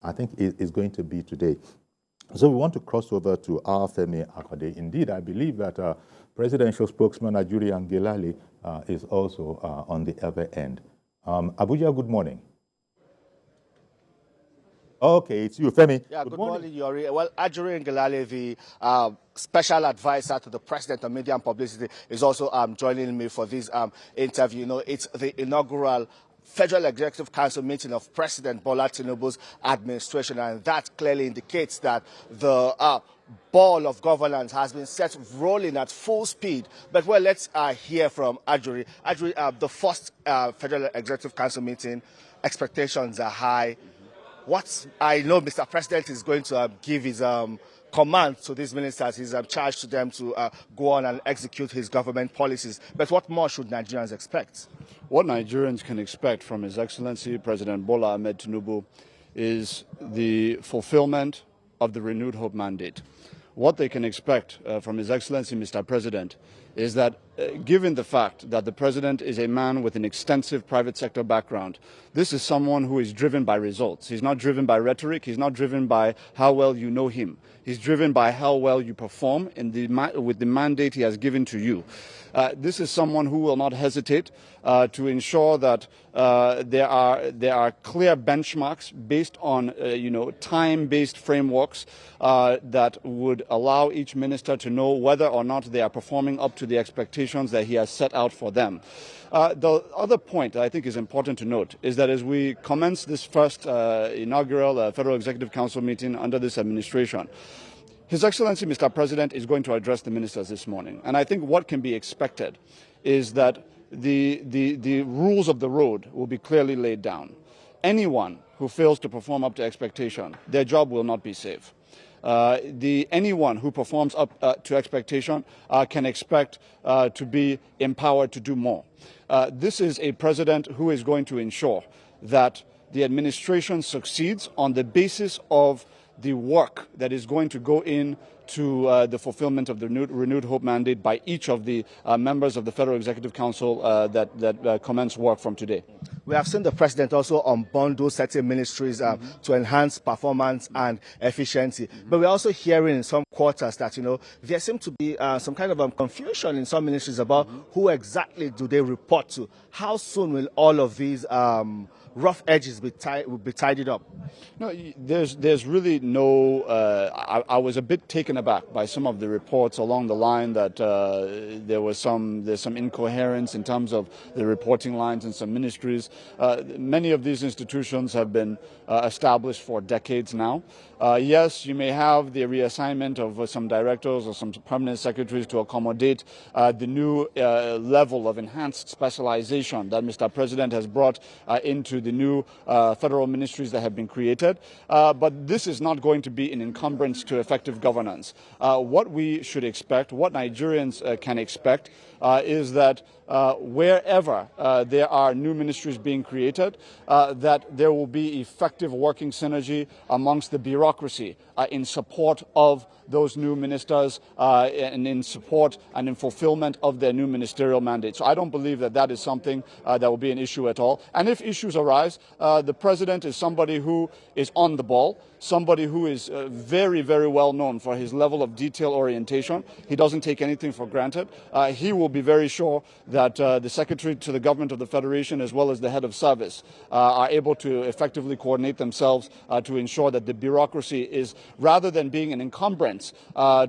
I think is going to be today. So we want to cross over to our Femi Akode. Indeed, I believe that presidential spokesman Ajuri Ngelale is also on the other end. Abuja, good morning. Okay, it's you, Femi. Yeah, good morning, Yori. Well, Ajuri Ngelale, the special advisor to the President of Media and Publicity, is also joining me for this interview. You know, it's the inaugural Federal Executive Council meeting of President Bola Tinubu's administration, and that clearly indicates that the ball of governance has been set rolling at full speed. But well, let's hear from Ajuri. Ajuri, the first Federal Executive Council meeting, expectations are high. What I know Mr. President is going to give his command to these ministers, his charge to them to go on and execute his government policies. But what more should Nigerians expect? What Nigerians can expect from His Excellency President Bola Ahmed Tinubu is the fulfillment of the renewed hope mandate. What they can expect from His Excellency Mr. President is that given the fact that the President is a man with an extensive private sector background, this is someone who is driven by results. He's not driven by rhetoric. He's not driven by how well you know him. He's driven by how well you perform with the mandate he has given to you. This is someone who will not hesitate to ensure that there are clear benchmarks based on time-based frameworks that would allow each minister to know whether or not they are performing up to the expectations that he has set out for them. The other point that I think is important to note is that as we commence this first inaugural Federal Executive Council meeting under this administration, His Excellency Mr. President is going to address the ministers this morning. And I think what can be expected is that the rules of the road will be clearly laid down. Anyone who fails to perform up to expectation, their job will not be safe. Anyone who performs up to expectation can expect to be empowered to do more. This is a president who is going to ensure that the administration succeeds on the basis of the work that is going to go into the fulfillment of the renewed hope mandate by each of the members of the Federal Executive Council that commence work from today. We have seen the President also unbundle certain ministries to enhance performance and efficiency. But we're also hearing in some quarters that, there seems to be some kind of confusion in some ministries about who exactly do they report to. How soon will all of these rough edges be tidied up? No, there's really no. I was a bit taken aback by some of the reports along the line that there's some incoherence in terms of the reporting lines in some ministries. Many of these institutions have been established for decades now. Yes, you may have the reassignment of some directors or some permanent secretaries to accommodate the new level of enhanced specialization that Mr. President has brought into the new federal ministries that have been created. But this is not going to be an encumbrance to effective governance. What we should expect, what Nigerians can expect, is that wherever there are new ministries being created, that there will be effective working synergy amongst the bureaucracy in support of those new ministers and in support and in fulfillment of their new ministerial mandate. So I don't believe that that is something that will be an issue at all. And if issues arise, the President is somebody who is on the ball, somebody who is very, very well known for his level of detail orientation. He doesn't take anything for granted. He will be very sure that the Secretary to the Government of the Federation as well as the Head of Service are able to effectively coordinate themselves to ensure that the bureaucracy is, rather than being an encumbrance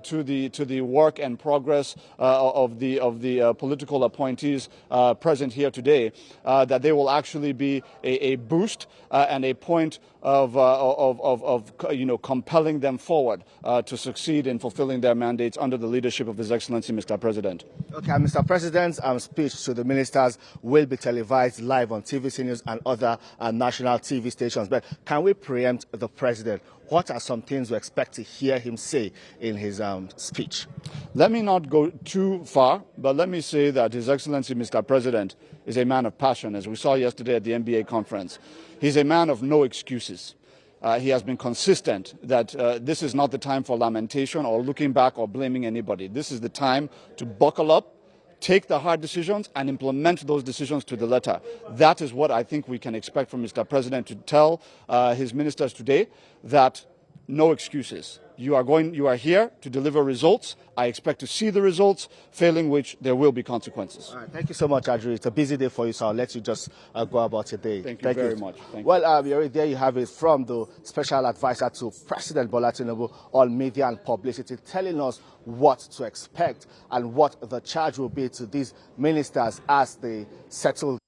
to the work and progress of the political appointees present here today, that they will actually be a boost and a point of compelling them forward to succeed in fulfilling their mandates under the leadership of His Excellency Mr. President. Okay, Mr. President's speech to the ministers will be televised live on TVC News and other national TV stations. But can we preempt the President? What are some things we expect to hear him say in his speech? Let me not go too far, but let me say that His Excellency Mr. President is a man of passion, as we saw yesterday at the NBA conference. He's a man of no excuses. He has been consistent that this is not the time for lamentation or looking back or blaming anybody. This is the time to buckle up, take the hard decisions and implement those decisions to the letter. That is what I think we can expect from Mr. President to tell his ministers today, that no excuses. You are here to deliver results. I expect to see the results, failing which there will be consequences. All right, thank you so much, Ajuri. It's a busy day for you, so I'll let you just go about your day. Thank you very much. Thank you. Well, there you have it from the special advisor to President Bola Tinubu on media and publicity, telling us what to expect and what the charge will be to these ministers as they settle